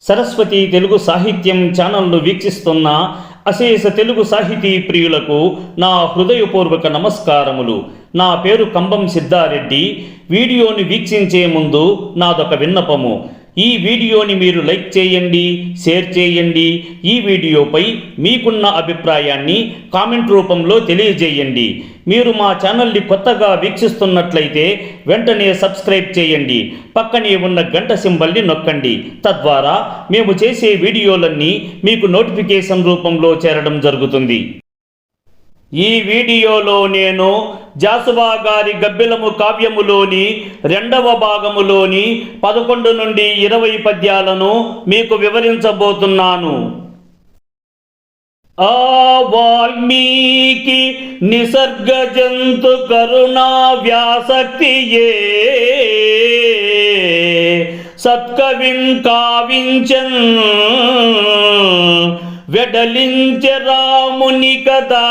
సరస్వతి తెలుగు సాహిత్యం ఛానల్ను వీక్షిస్తున్న అశేష తెలుగు సాహితీ ప్రియులకు నా హృదయపూర్వక నమస్కారములు. నా పేరు కంబం సిద్ధారెడ్డి. వీడియోని వీక్షించే ముందు నాదొక విన్నపము. ఈ వీడియోని మీరు లైక్ చేయండి, షేర్ చేయండి. ఈ వీడియోపై మీకున్న అభిప్రాయాన్ని కామెంట్ రూపంలో తెలియజేయండి. మీరు మా ఛానల్ని కొత్తగా వీక్షిస్తున్నట్లయితే వెంటనే సబ్స్క్రైబ్ చేయండి. పక్కనే ఉన్న గంట సింబల్ని నొక్కండి. తద్వారా మేము చేసే వీడియోలన్నీ మీకు నోటిఫికేషన్ రూపంలో చేరడం జరుగుతుంది. ఈ వీడియోలో నేను జాసువా గారి గబ్బిలము కావ్యములోని 2వ భాగములోని 11 నుండి 20 పద్యాలను మీకు వివరించబోతున్నాను. ఆ వాల్మీకి నిసర్గ జంతు కరుణా వ్యాసక్తియే సత్కవిన్ కావించన్ వెడలించె రాముని కదా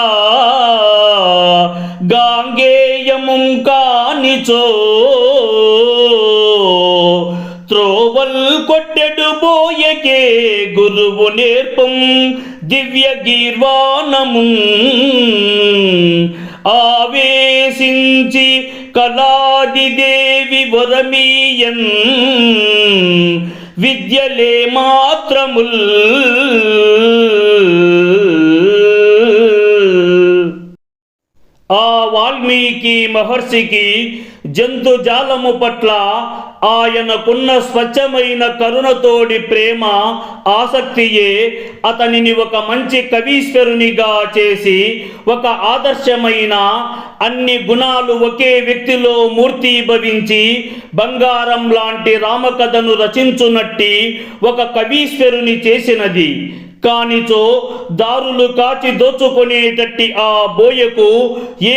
గాంగేయముం కానిచో త్రోవల్ కొట్టెడు బోయకే గురువు నేర్పం దివ్య గీర్వాణముం ఆవేశించి కళాదిదేవి వరమీయన్ విద్యలే మాత్రముల్ ఆ వాల్మీకి మహర్షికి జంతుజాలము పట్ల ఆయనకున్న స్వచ్ఛమైన కరుణతోడి ప్రేమ ఆసక్తియే అతనిని ఒక మంచి కవీశ్వరునిగా చేసి ఒక ఆదర్శమైన అన్ని గుణాలు ఒకే వ్యక్తిలో మూర్తీభవించి బంగారం లాంటి రామకథను రచించునట్టి ఒక కవీశ్వరుని చేసినది. కానిచో దారులు కాచి దోచుకునేటట్టి ఆ బోయకు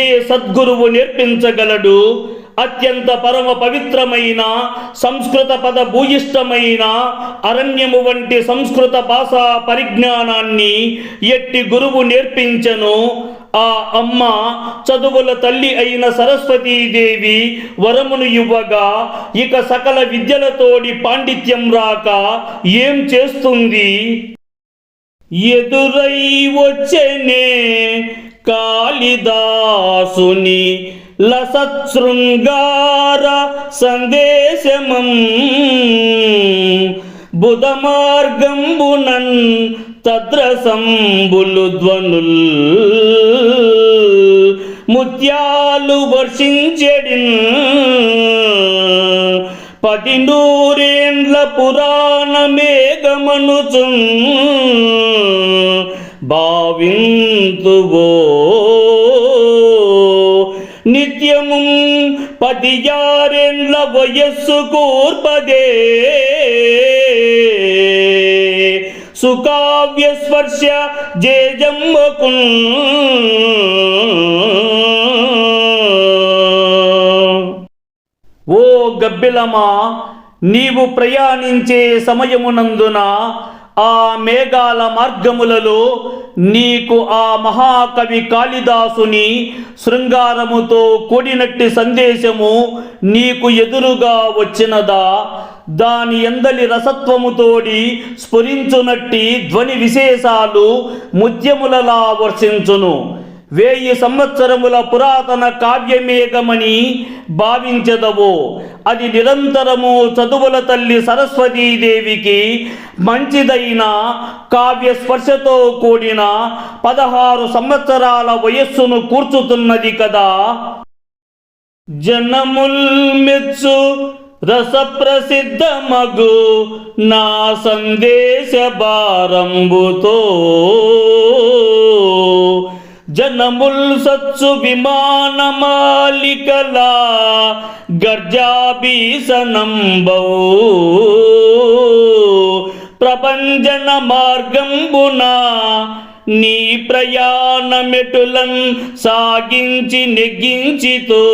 ఏ సద్గురువు నేర్పించగలడు? అత్యంత పరమ పవిత్రమైన సంస్కృత పద భూయిష్టమైన అరణ్యము వంటి సంస్కృత భాషా పరిజ్ఞానాన్ని ఎట్టి గురువు నేర్పించను? ఆ అమ్మ చదువుల తల్లి అయిన సరస్వతీదేవి వరమును ఇవ్వగా ఇక సకల విద్యలతోడి పాండిత్యం రాక ఏం చేస్తుంది? ఎదురై వచ్చెనే కాళిదాసుని లసత్శృంగార సందేశమం బుధ మార్గంబునన్ తద్రసంబులు ధ్వనుల్ ముత్యాలు వర్షించెడిన్ 10 ఏండ్ల పురాణ మేఘమనుచున్ భావింతువో నిత్యము 16 ఏండ్ల వయస్సు కూర్పదే సుకావ్య స్పర్శ జేజమ్మకు ఓ గబ్బిలమా, నీవు ప్రయాణించే సమయమునందున ఆ మేఘాల మార్గములలో నీకు ఆ మహాకవి కాళిదాసుని శృంగారముతో కూడినట్టి సందేశము నీకు ఎదురుగా వచ్చినదా? దాని ఎందలి రసత్వముతోడి స్ఫురించునట్టి ధ్వని విశేషాలు ముత్యములలా వర్షించును. 1000 సంవత్సరముల పురాతన కావ్యమేఘమని భావించదవో అది నిరంతరము చదువుల తల్లి సరస్వతీదేవికి మంచిదైన కావ్య స్పర్శతో కూడిన 16 సంవత్సరాల వయస్సును కూర్చుతున్నది కదా. జనముల్ మెచ్చు రసప్రసిద్ధ మగు నా సందేశ భారంబుతో జనముల్ సత్సు విమానమాలికలా గర్జాభీసనంబౌ ప్రభంజన మార్గంబున నీ ప్రయాణమెటులన్ సాగించి నెగ్గించితో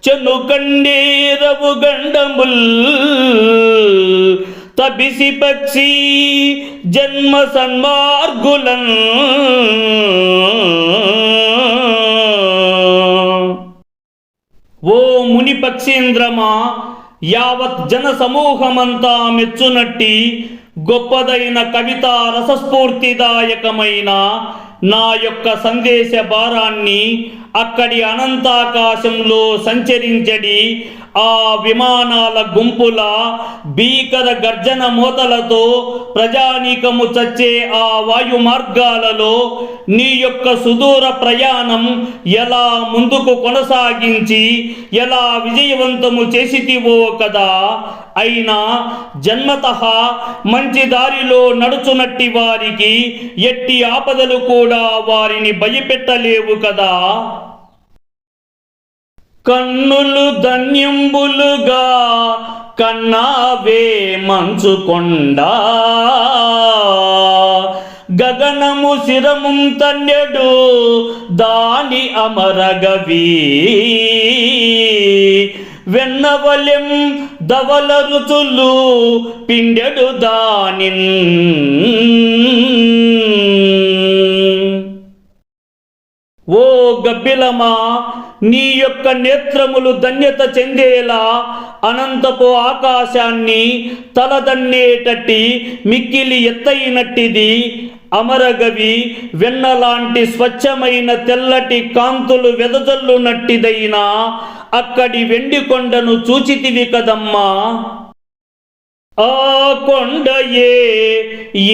చనుకండేరవు గండముల్ తబిసి పక్షి జన్మ సన్మార్గులన్ ఓ ముని పక్షీంద్రమా, యావత్ జన సమూహమంతా మెచ్చునట్టి గొప్పదైన కవిత రసస్ఫూర్తిదాయకమైన నా యొక్క సందేశ భారాన్ని అక్కడి అనంతాకాశంలో సంచరించడి ఆ విమానాల గుంపుల భీకర గర్జన మోతలతో ప్రజానీకము చచ్చే ఆ వాయు మార్గాలలో నీ యొక్క సుదూర ప్రయాణం ఎలా ముందుకు కొనసాగించి ఎలా విజయవంతము చేసితివో కదా. అయినా జన్మతః మంచి దారిలో నడుచునట్టి వారికి ఎట్టి ఆపదలు కూడా వారిని భయపెట్టలేవు కదా. కన్నులు ధన్యంబులుగా కన్నావే మంచుకొండ, గగనము శిరముం తన్యడు దాని అమరగవి, వెన్నవలెం ధవల రుచులు పిండెడు దానిన్. ఓ గబ్బిలమా, నీ యొక్క నేత్రములు ధన్యత చెందేలా అనంతపు ఆకాశాన్ని తలదన్నేటట్టి మిక్కిలి ఎత్తైనట్టిది అమరగవి, వెన్నలాంటి స్వచ్ఛమైన తెల్లటి కాంతులు వెదజల్లునట్టిదైన అక్కడి వెండి కొండను చూచితివి కదమ్మా. ఆ కొండయే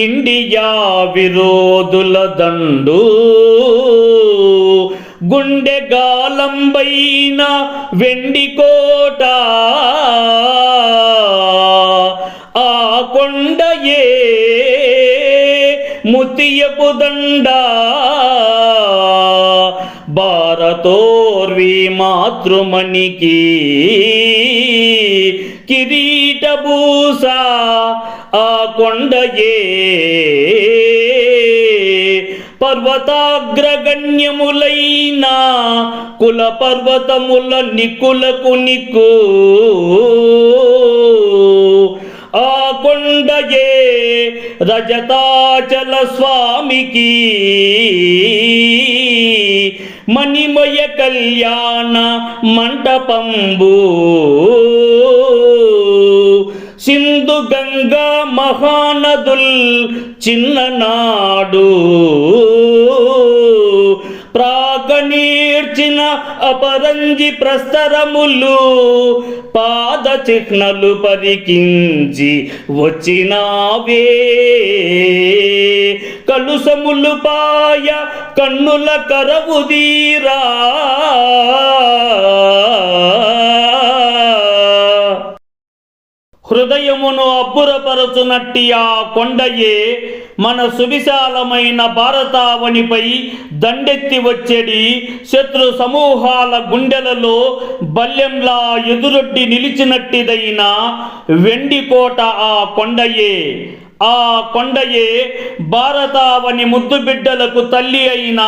ఇండియా విరోధుల దండు, గుండె గాలంబైన వెండి కోట. ఆ కొండయే ముతియపు దండ, భారతోర్వి మాతృమణికి కిరీటభూష. ఆ కొండయే పర్వతాగ్రగణ్యములైన కుల పర్వతముల నిక్కులకు నిక్కు. ఆ కొండయే రజతాచల స్వామికి మణిమయ కళ్యాణ మంటపంబు. సింధు గంగా మహానదుల్ చిన్ననాడు ప్రాకనీర్చిన అపరంజి ప్రస్తరములు పాద చిహ్నలు పరికించి వచ్చినావే. కలుసములు పాయ కన్నుల కరవుదీరా. హృదయమును అబ్బురపరచునట్టి ఆ కొండయే మన సువిశాలమైన భారతావనిపై దండెత్తి వచ్చేడి శత్రు సమూహాల గుండెలలో బల్యంలా ఎదురొడ్డి నిలిచినట్టిదైన వెండి కోట ఆ కొండయే. ఆ కొండయే భారతావని ముద్దు బిడ్డలకు తల్లి అయిన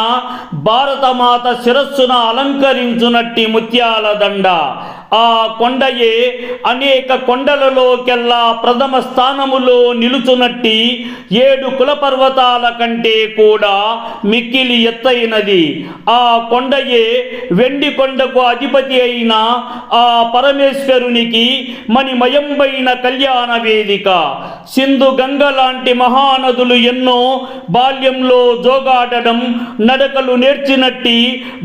భారతమాత శిరస్సున అలంకరించునట్టి ముత్యాల దండ. ఆ కొండయే అనేక కొండలలోకెల్లా ప్రథమ స్థానములో నిలుచునట్టి 7 కులపర్వతాల కంటే కూడా మిక్కిలి ఎత్తైనది. ఆ కొండయే వెండి కొండకు అధిపతి అయిన ఆ పరమేశ్వరునికి మణిమయంబైన కళ్యాణ వేదిక. సింధు గంగ లాంటి మహానదులు ఎన్నో బాల్యంలో జోగాడడం నడకలు నేర్చినట్టి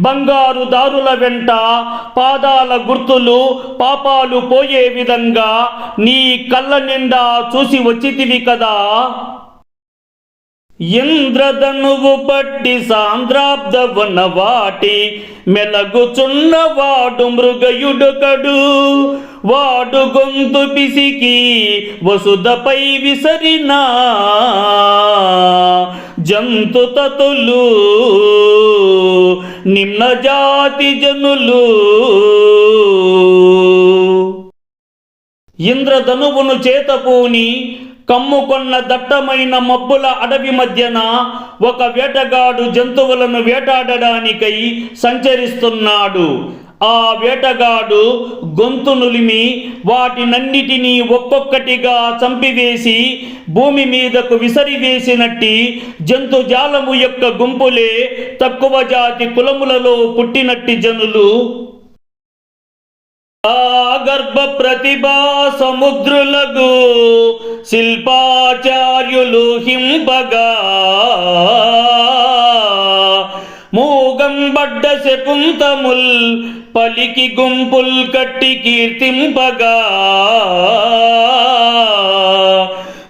బంగారు దారుల వెంట పాదాల గుర్తులు పాపాలు పోయే విధంగా నీ కళ్ళ నిండా చూసి వచ్చితివి కదా. ఇంద్రధనువు పట్టి సాంద్రాబ్దవన వాటి మెలగుచున్నవాడు మృగయుడొకడు. వాడు గొంతు పిసికి వసుధపై విసరిన జంతుతతులు నిమ్న జాతి జనులు. ఇంద్రధనువును చేతపూని కమ్ముకొన్న దట్టమైన మబ్బుల అడవి మధ్యన ఒక వేటగాడు జంతువులను వేటాడడానికై సంచరిస్తున్నాడు. ఆ వేటగాడు గొంతు నులిమి వాటినన్నిటినీ ఒక్కొక్కటిగా చంపివేసి భూమి మీదకు విసరివేసినట్టి జంతుజాలము యొక్క గుంపులే తక్కువ జాతి కులములలో పుట్టినట్టి జనులు. గర్భ ప్రతిభా సముద్రులకు శిల్పాచార్యులు హింపగా మూగంబడ్డ శకుంతముల్ పలికి గుంపుల్ కట్టి కీర్తింపగా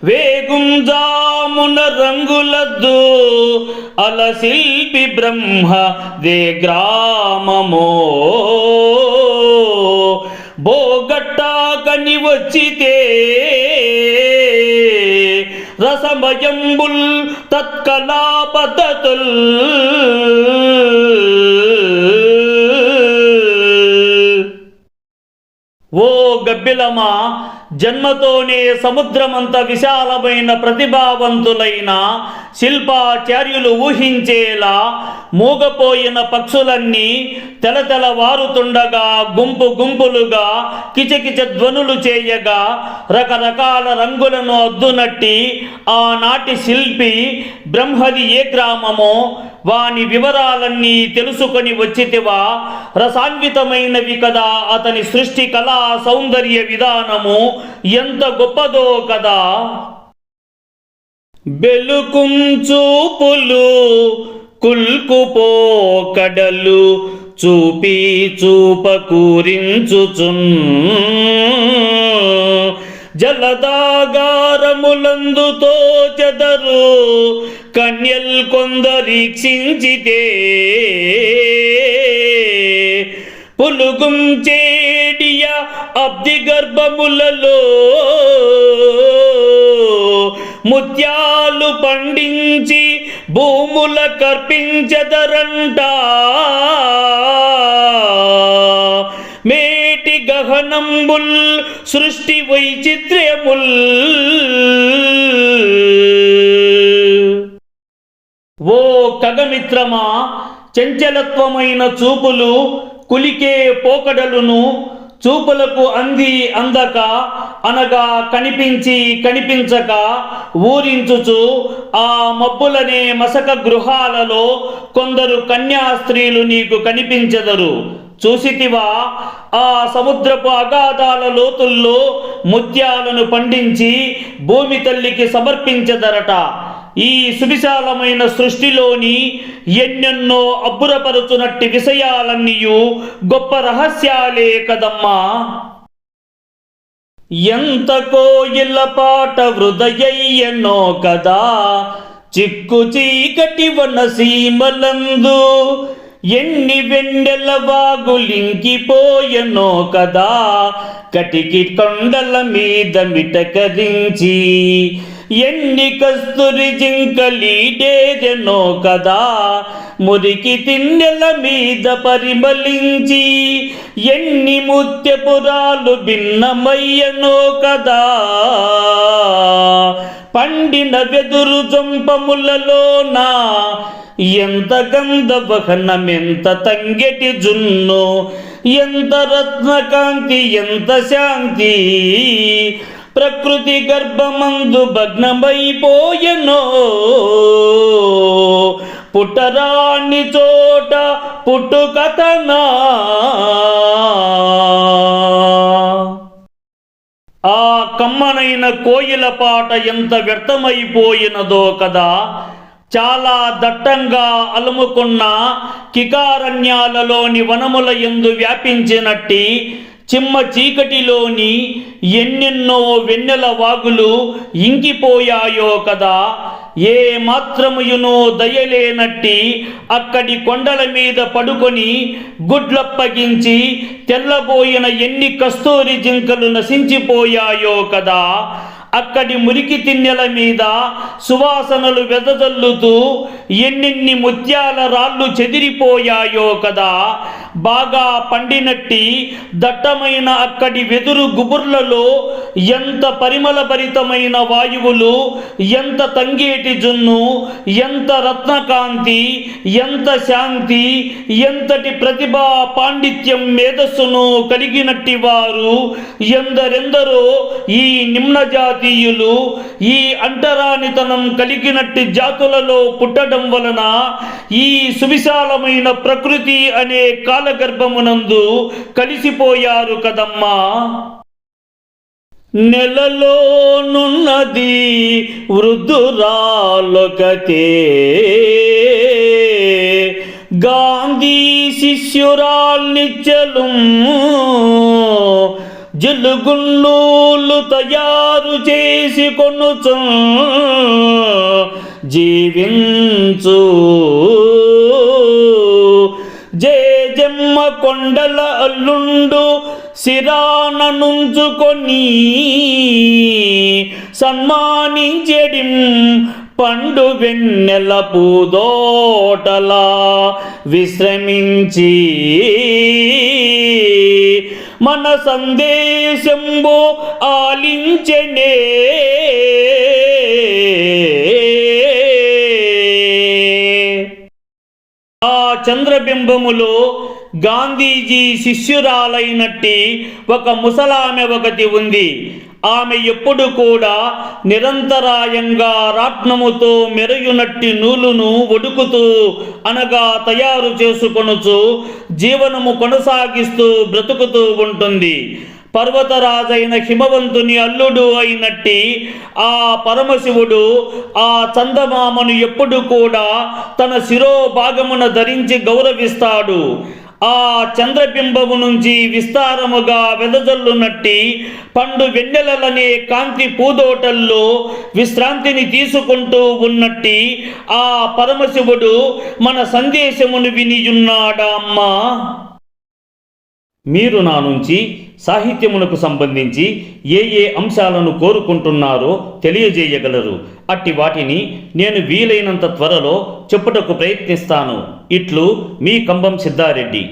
వేగుంజామున రంగులద్దు అలశిల్పి బ్రహ్మ దే గ్రామమో బోగట్టాకని వచ్చితే రసమయంబుల్ తత్కలా పద్ధతుల్ ఓ గబ్బిలమా, జన్మతోనే సముద్రమంత విశాలమైన ప్రతిభావంతులైన శిల్పాచార్యులు ఊహించేలా మూగపోయిన పక్షులన్నీ తెలతెలవారుతుండగా గుంపు గుంపులుగా కిచకిచ ధ్వనులు చేయగా రకరకాల రంగులను అద్దునట్టి ఆనాటి శిల్పి బ్రహ్మది ఏ గ్రామమో వాని వివరాలన్నీ తెలుసుకొని వచ్చితివా? రసాన్వితమైనవి కదా అతని సృష్టి కళా సౌందర్య విధానము, ఎంత గొప్పదో కదా. బెలుకుంచూపులు కుల్కుపోకడలు చూపి చూపకూరించుచున్ జలదాగారములందుతో చెదరు కన్యల్ కొందరీక్షించితే పులుగుం చేడియ అబ్ది గర్భములలో ముత్యాలు పండించి భూముల కర్పించదరంట మేటి గహనంబుల్ సృష్టి వైచిత్ర్యముల్. ఓ ఖగమిత్రమా, చంచలత్వమైన చూపులు కులికే పోకడలును చూపులకు అంది అందక అనగా కనిపించి కనిపించక ఊరించుచు ఆ మబ్బులనే మసక గృహాలలో కొందరు కన్యాస్త్రీలు నీకు కనిపించెదరు. చూసితివా? ఆ సముద్రపు అగాధాల లోతుల్లో ముత్యాలను పండించి భూమి తల్లికి సమర్పించెదరట. ఈ సువిశాలమైన సృష్టిలోని ఎన్నెన్నో అబ్బురపరుచునట్టి విషయాలన్నీయు గొప్ప రహస్యాలే కదమ్మా. ఎంత కోయిల పాట హృదయయ్యనో కదా చిక్కు చీకటి వనసీమలందు ఎన్ని వెన్నెల వాగులింకిపోయనో కదా కటికి కొండల మీద మిటకరించి ఎన్ని కస్తూరి జింకలీడేదెనో కదా మురికి తిన్నెల మీద పరిమళించి ఎన్ని ముత్యపురాలు భిన్నమయ్యనో కదా పండిన వెదురు జంపములలోన ఎంత గంధవహనమెంత తంగెటి జున్ను ఎంత రత్నకాంతి ఎంత శాంతి ప్రకృతి గర్భమందు భగ్నమైపోయెనో పుట్టరాని చోట పుట్టుకతనా. ఆ కమ్మనైన కోయిల పాట ఎంత వ్యర్థమైపోయినదో కదా. చాలా దట్టంగా అలుముకున్న కికారణ్యాలలోని వనముల యందు వ్యాపించినట్టి చిమ్మ చీకటిలోని ఎన్నెన్నో వెన్నెల వాగులు ఇంకిపోయాయో కదా. ఏ మాత్రముయునో దయలేనట్టి అక్కడి కొండల మీద పడుకొని గుడ్లప్పగించి తెల్లబోయిన ఎన్ని కస్తూరి జింకలు నశించిపోయాయో కదా. అక్కడి మురికి తిన్నెల మీద సువాసనలు వెదజల్లుతూ ఎన్నెన్ని ముత్యాల రాళ్ళు చెదిరిపోయాయో కదా. బాగా పండినట్టి దట్టమైన అక్కడి వెదురు గుబుర్లలో ఎంత పరిమళభరితమైన వాయువులు, ఎంత తంగేటి జున్ను, ఎంత రత్నకాంతి, ఎంత శాంతి, ఎంతటి ప్రతిభా పాండిత్యం మేధస్సును కలిగినట్టి వారు ఎందరెందరో ఈ నిమ్నజాతి జాతీయులు ఈ అంటరానితనం కలిగినట్టి జాతులలో పుట్టడం వలన ఈ సువిశాలమైన ప్రకృతి అనే కాలగర్భమునందు కలిసిపోయారు కదమ్మా. నెలలోనున్నది వృద్ధురాలొకతే, గాంధీ శిష్యురాల్నిచ్చలు జలుగున్నూలు తయారు చేసి కొనుచు జీవించు. జేజమ్మ కొండల అల్లుండు శిరాన నుంచుకొని సన్మానించెడిం పండు వెన్నెల పూదోటలా విశ్రమించి మన సందేశంబు ఆలించెనే. ఆ చంద్రబింబములో గాంధీజీ శిష్యురాలైనట్టి ఒక ముసలామె ఒకటి ఉంది. ఆమె ఎప్పుడు కూడా నిరంతరాయంగా రాట్నముతో మెరయునట్టి నూలును ఒడుకుతూ అనగా తయారు చేసుకొనుచు జీవనము కొనసాగిస్తూ బ్రతుకుతూ ఉంటుంది. పర్వతరాజైన హిమవంతుని అల్లుడు అయినట్టి ఆ పరమశివుడు ఆ చందమామను ఎప్పుడు కూడా తన శిరోభాగమున ధరించి గౌరవిస్తాడు. ఆ చంద్రబింబము నుంచి విస్తారముగా వెదజల్లునట్టి పండు వెన్నెలలనే కాంతి పూదోటల్లో విశ్రాంతిని తీసుకుంటూ ఉన్నట్టి ఆ పరమశివుడు మన సందేశమును వినియున్నాడా అమ్మా. మీరు నా నుంచి సాహిత్యమునకు సంబంధించి ఏ అంశాలను కోరుకుంటున్నారో తెలియజేయగలరు. అట్టి వాటిని నేను వీలైనంత త్వరలో చెప్పుటకు ప్రయత్నిస్తాను. ఇట్లు మీ కంబం సిద్ధారెడ్డి.